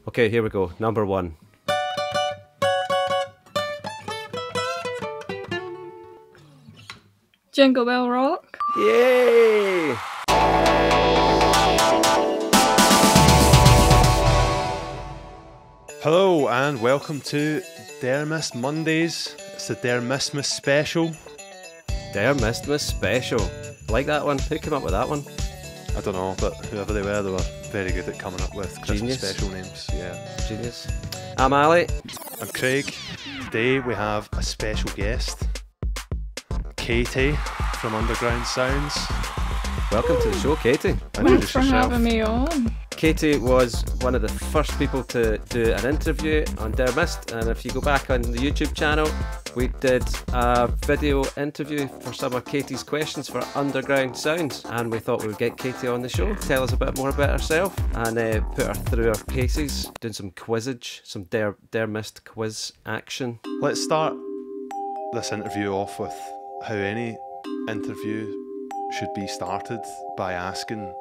Okay, here we go. Number 1. Jingle Bell Rock. Yay! Hello and welcome to Mist Mondays. It's the Mistmas special. Mistmas special. Like that one? Who came up with that one? I don't know, but whoever they were very good at coming up with Christmas Genius. special names. Yeah. Genius. I'm Ali. I'm Craig. Today we have a special guest, Katie from Underground Sounds. Welcome to the show, Katie. Thanks for having me on. Katie was one of the first people to do an interview on Mist, and if you go back on the YouTube channel, we did a video interview for some of Katie's questions for Underground Sounds, and we thought we would get Katie on the show, tell us a bit more about herself, and put her through her paces, doing some quizzage, some Mist quiz action. Let's start this interview off with how any interview should be started by asking,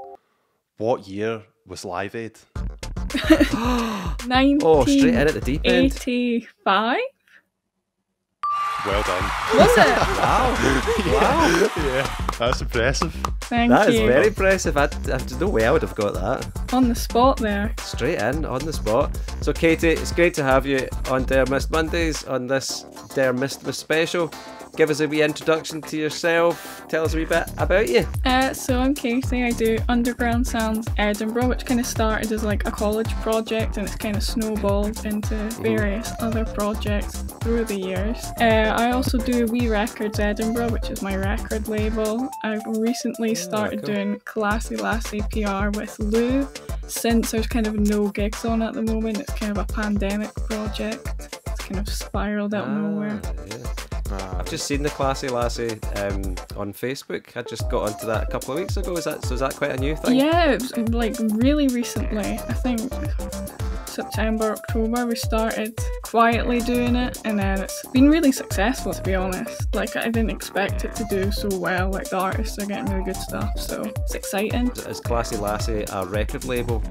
what year was Live Aid? 1985? Oh, straight in at the deep end. Well done. Was it? Wow. Wow. Yeah, that's impressive. Thank That you. is very impressive. There's no way I would have got that. On the spot there. Straight in, on the spot. So Katie, it's great to have you on Mist Mondays on this Mistmas special. Give us a wee introduction to yourself. Tell us a wee bit about you. So I'm Katie. I do Underground Sounds Edinburgh, which kind of started as like a college project and it's kind of snowballed into various other projects through the years. I also do Wee Records Edinburgh, which is my record label. I've recently started doing Classy Lassie PR with Lou. Since there's kind of no gigs on at the moment, it's kind of a pandemic project. It's kind of spiraled out of nowhere. Yeah. I've just seen the Classy Lassie on Facebook. I just got onto that a couple of weeks ago. Is that quite a new thing? Yeah, it was like really recently. I think September, October we started quietly doing it, and then it's been really successful, to be honest. Like, I didn't expect it to do so well. Like, the artists are getting really good stuff, so it's exciting. Is Classy Lassie a record label?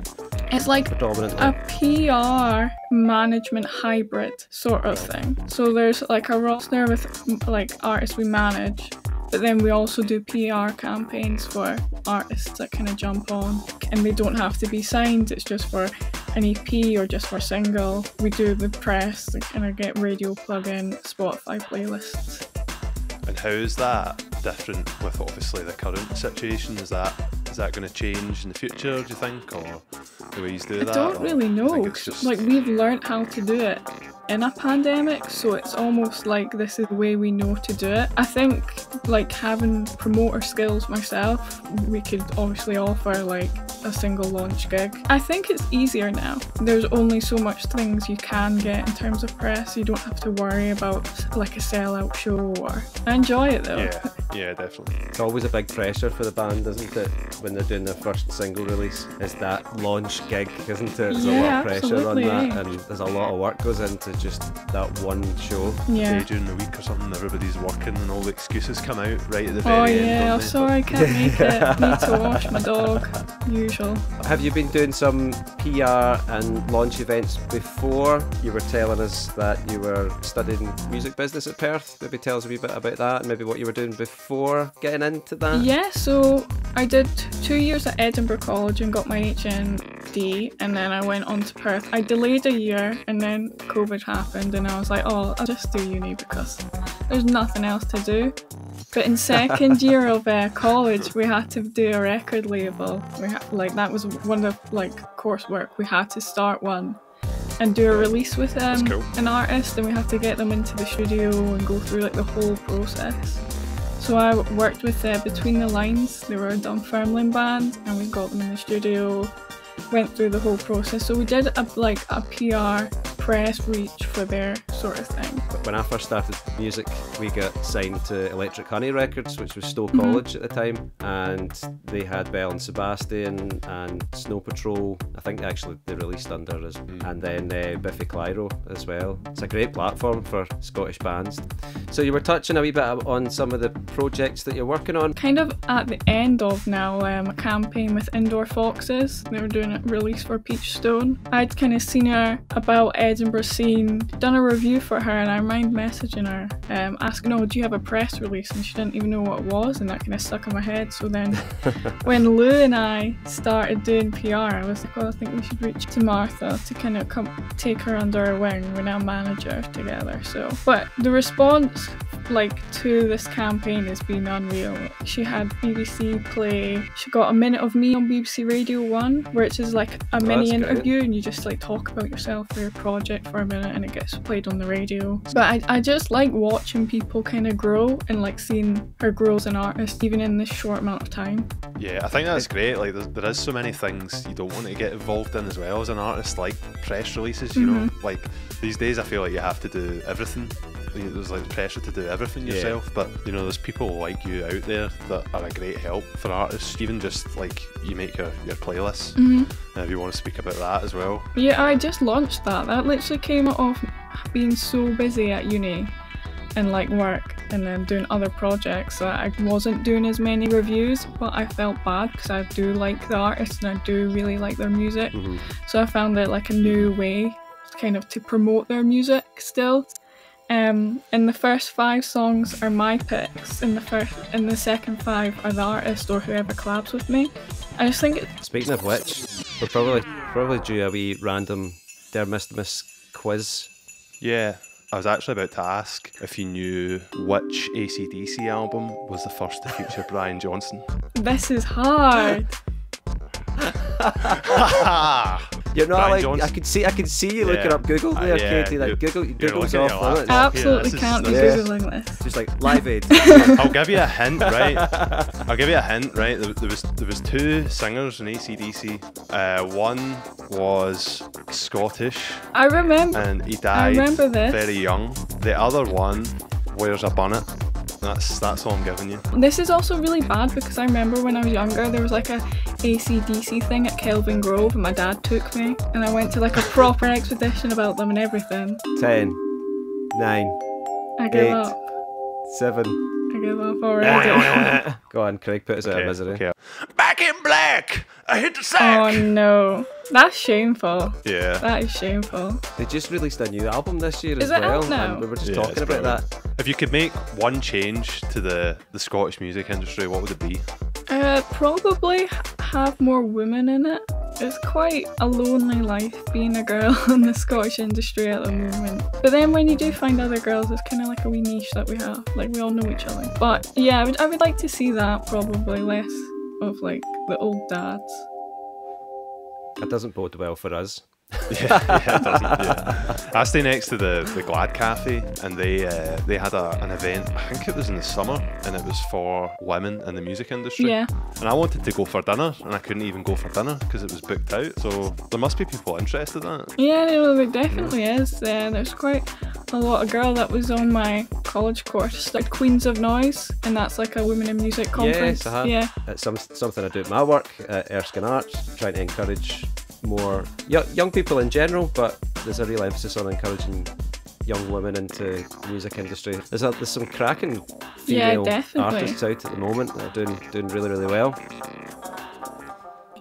It's like Predominantly. a PR management hybrid sort of thing. So there's like a roster with like artists we manage, but then we also do PR campaigns for artists that kind of jump on, and they don't have to be signed. It's just for an EP or just for a single. We do the press and kind of get radio plug-in, Spotify playlists. And how is that different with obviously the current situation? Is that going to change in the future, do you think, or the way you do that? I don't really know. It's just... Like, we've learnt how to do it in a pandemic, so it's almost like this is the way we know to do it. I think, like, having promoter skills myself, we could obviously offer like a single launch gig. I think it's easier now. There's only so much things you can get in terms of press. You don't have to worry about like a sellout show. Or I enjoy it though. Yeah, definitely. It's always a big pressure for the band, isn't it? When they're doing their first single release, is that launch gig, isn't it? There's a lot of pressure absolutely. on that, and there's a lot of work goes into just that one show. Yeah. Say during the week or something, everybody's working and all the excuses come out right at the very Oh end. yeah, don't I'm they? sorry I can't make it. Need to wash my dog. Usual. Have you been doing some PR and launch events before? You were telling us that you were studying music business at Perth. Maybe tell us a wee bit about that and maybe what you were doing before getting into that. Yeah, so I did 2 years at Edinburgh College and got my HND, and then I went on to Perth. I delayed a year and then COVID happened and I was like, oh, I'll just do uni because there's nothing else to do. But in second year of college, we had to do a record label. That was one of the coursework. We had to start one and do a release with cool. an artist, and we had to get them into the studio and go through the whole process. So I worked with Between the Lines. They were a Dunfermline band, and we got them in the studio, went through the whole process. So we did a PR press reach for their sort of thing. When I first started music, we got signed to Electric Honey Records, which was Stowe College at the time, and they had Belle and Sebastian and Snow Patrol. I think actually they released under us, and then Biffy Clyro as well. It's a great platform for Scottish bands. So you were touching a wee bit on some of the projects that you're working on. Kind of at the end of now, a campaign with Indoor Foxes. They were doing a release for Peachstone. I'd kind of seen her about Edinburgh scene, done a review for her, and I mind messaging her, asking, "Oh, do you have a press release?" And she didn't even know what it was, and that kind of stuck in my head. So then when Lou and I started doing PR, I was like, "Well, I think we should reach to Martha to kind of take her under our wing. We're now manager together." So, but the response to this campaign has been unreal. She had BBC play, she got a minute of me on BBC Radio 1, which is like a mini interview, and you just like talk about yourself or your project for a minute, and it gets played on the radio. But I just like watching people kind of grow, and like seeing her grow as an artist even in this short amount of time. Yeah, I think that's great. Like there is so many things you don't want to get involved in as well as an artist, like press releases, you know. Like these days I feel like you have to do everything. There's like pressure to do everything yourself, but you know, there's people like you out there that are a great help for artists. Even just like you make your playlists. If you want to speak about that as well. Yeah, I just launched that. That literally came out of being so busy at uni and like work, and then doing other projects that I wasn't doing as many reviews, but I felt bad because I do like the artists and I do really like their music. So I found it like a new way kind of to promote their music still. And the first 5 songs are my picks, and the second 5 are the artist or whoever collabs with me. I just think Speaking of which, we're probably due a wee random Der Mistmas quiz. Yeah, I was actually about to ask if you knew which AC/DC album was the first to feature Brian Johnson. This is hard. You're not Brian like Johnson. I could see you looking up Google there, Katie. Like Google's looking at off your limits. laptop. Absolutely this can't is- be googling this. Just like Live Aid. I'll give you a hint, right? There was 2 singers in AC/DC. One was Scottish, I remember. and he died remember this. very young. The other one wears a bonnet. That's all I'm giving you. This is also really bad because I remember when I was younger there was like a AC/DC thing at Kelvin Grove, and my dad took me, and I went to like a proper expedition about them and everything. 10, 9, I give 8, up. 7. I give up already. Go on, Craig, put us out of misery. Okay. Back in black. I hit the Oh sack. no. That's shameful. Yeah. That is shameful. They just released a new album this year Is as it well, out now? and we were just Yeah, talking it's about brilliant. that. If you could make one change to the Scottish music industry, what would it be? Probably have more women in it. It's quite a lonely life being a girl in the Scottish industry at the moment. But then when you do find other girls, it's kind of like a wee niche that we have. Like, we all know each other. But yeah, I would like to see that, probably less of like the old dads. That doesn't bode well for us. Yeah, it doesn't. Yeah. I stay next to the Glad Cafe, and they had an event. I think it was in the summer, and it was for women in the music industry. Yeah. And I wanted to go for dinner, and I couldn't even go for dinner because it was booked out. So there must be people interested in it. Yeah, no, there definitely is. There's quite a lot of girl that was on my college course, like Queens of Noise, and that's like a women in music conference. Yes, Yeah. It's something I do at my work at Erskine Arts, trying to encourage more young people in general, but there's a real emphasis on encouraging young women into the music industry. There's some cracking female definitely. artists out at the moment that are doing really, really well.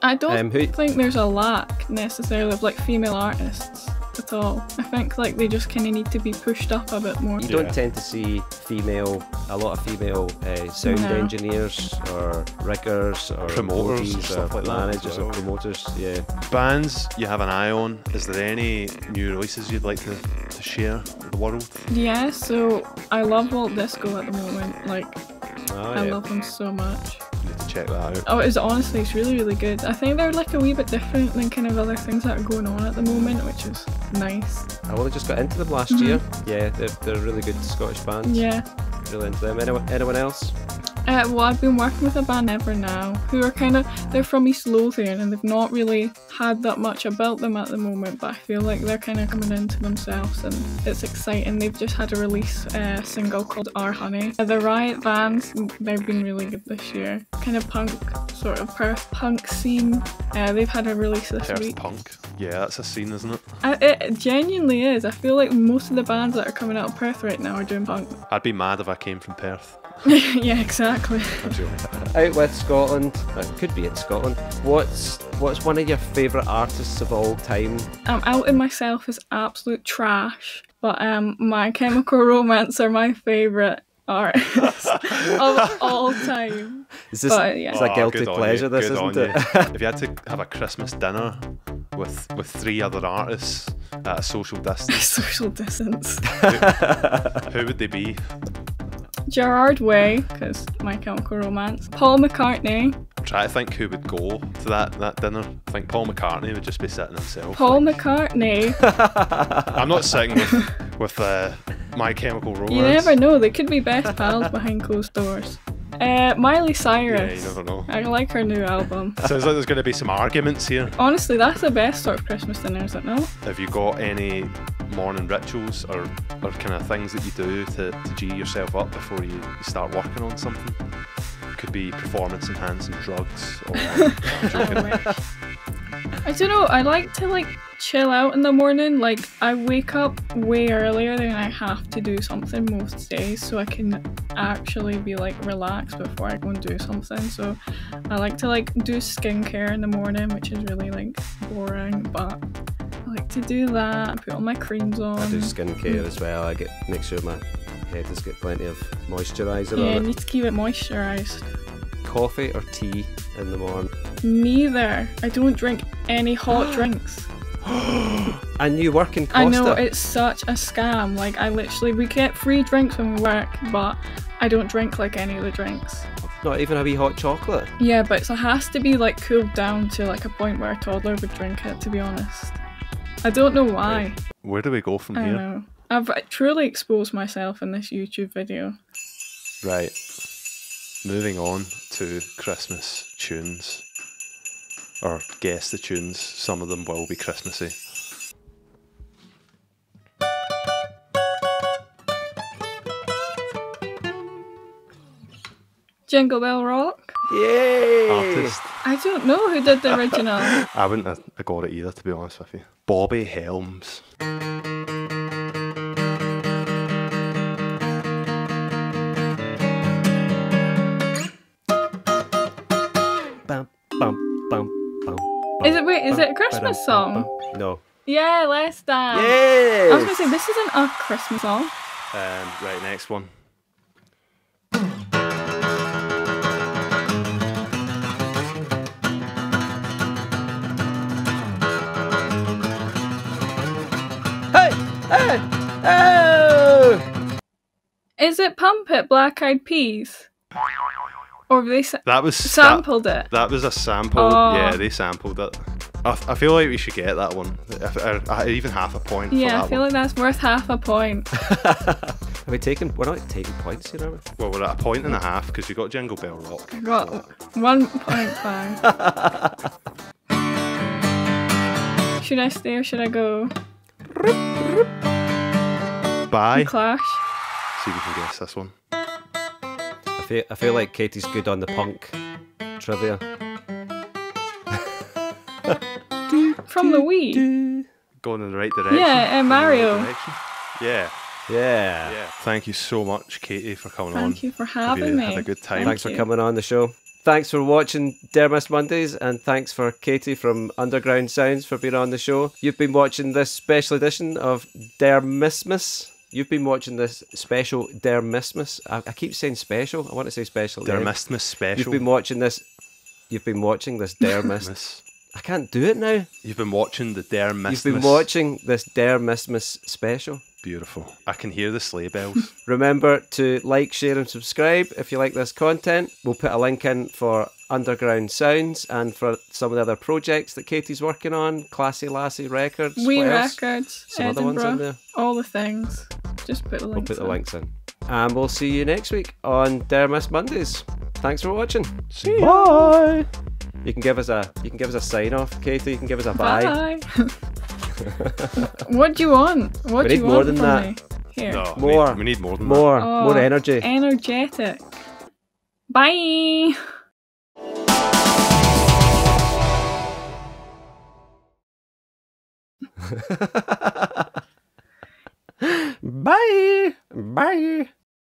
I don't who- think there's a lack necessarily of like female artists at all. I think like they just kind of need to be pushed up a bit more. You don't tend to see a lot of female sound No. engineers or riggers or Promoters, roadies stuff or like that managers as or well. promoters. Yeah. Bands you have an eye on. Is there any new releases you'd like to share with the world? Yeah, so I love Walt Disco at the moment. Like, Oh, I yeah. love them so much. You need to check that out. Oh, it's really, really good. I think they're like a wee bit different than kind of other things that are going on at the moment, which is nice. I only just got into them last year. Yeah, they're a really good Scottish bands. Yeah. Really into them. Anyone else? Well, I've been working with a band Ever Now, who are they're from East Lothian, and they've not really had that much about them at the moment, but I feel like they're kind of coming into themselves and it's exciting. They've just had a release single called Our Honey. The Riot Vans, they've been really good this year. Kind of punk, sort of Perth punk scene. They've had a release this Perth week. punk. Yeah, that's a scene, isn't it? It genuinely is. I feel like most of the bands that are coming out of Perth right now are doing punk. I'd be mad if I came from Perth. Yeah, exactly. Out with Scotland, it could be in Scotland. What's one of your favourite artists of all time? Outing myself is absolute trash, but My Chemical Romance are my favourite artists of all time. Is this it's a guilty pleasure, this, isn't it? If you had to have a Christmas dinner with 3 other artists at a social distance, social distance, who would they be? Gerard Way, because My Chemical Romance. Paul McCartney. Try to think who would go to that dinner. I think Paul McCartney would just be sitting himself. Paul McCartney. I'm not sitting with My Chemical Romance. You never know, they could be best pals behind closed doors. Miley Cyrus. Yeah, you never know. I like her new album. Sounds like there's going to be some arguments here. Honestly, that's the best sort of Christmas dinner, is it not? Have you got any morning rituals or kind of things that you do to G yourself up before you start working on something? Could be performance enhancing drugs or I'm joking. I don't know, I like to chill out in the morning. Like, I wake up way earlier than I have to do something most days, so I can actually be relaxed before I go and do something. So I like to do skincare in the morning, which is really boring, but I like to do that. I put all my creams on. I do skincare as well. I make sure my head has got plenty of moisturiser on it. Yeah, I need to keep it moisturised. Coffee or tea in the morning? Neither. I don't drink any hot drinks. And you work in Costa? I know, it's such a scam. We get free drinks when we work, but I don't drink any of the drinks. Not even a wee hot chocolate? Yeah, but it has to be cooled down to a point where a toddler would drink it, to be honest. I don't know why. Right. Where do we go from here? I know. I've truly exposed myself in this YouTube video. Right. Moving on to Christmas tunes. Or guess the tunes. Some of them will be Christmassy. Jingle Bell Rock. Yay! Artist. I don't know who did the original. I wouldn't have got it either, to be honest with you. Bobby Helms. Bum, bum, bum, bum, Is it a Christmas song? No. Yeah, let's dance. Yes! I was going to say, this isn't a Christmas song. Right, next one. Hey! Hey! Oh! Is it Pump It, Black Eyed Peas? Or have they That was sampled it? That was a sample. Oh. Yeah, they sampled it. I feel like we should get that one. Even half a point. Yeah, for that I feel one. like that's worth half a point. We're not taking points here, are we? Well, we're at a point and a half because you got Jingle Bell Rock. I got 1.5. Should I stay or should I go? Bye. Clash. See if you can guess this one. I feel like Katie's good on the punk trivia. From the Wii. Going in the right direction. Yeah, Mario. Yeah. Yeah. Yeah. Thank you so much, Katie, for coming on. Thank you for having me. Had a good time. Thanks for coming on the show. Thanks for watching Dermis Mondays, and thanks for Katie from Underground Sounds for being on the show. You've been watching this special edition of Mistmas. You've been watching this special Mistmas. I keep saying special. I want to say special. Mistmas special. You've been watching this Mist. I can't do it now. You've been watching the Mistmas. You've been watching this Mistmas special. Beautiful. I can hear the sleigh bells. Remember to like, share and subscribe if you like this content. We'll put a link in for Underground Sounds and for some of the other projects that Katie's working on. Classy Lassie Records. Wee what else? Records. Some Edinburgh, other ones in there. all the things. Just put the links We'll put the in. links in. And we'll see you next week on Dermis Mondays. Thanks for watching. See ya. Bye. You can give us a sign off, Katie. You can give us a bye. Bye. What do you want? What We do need you more want than from that. me? Here. No, More. we need more than More Oh, energy. Energetic. Bye. Bye. Bye.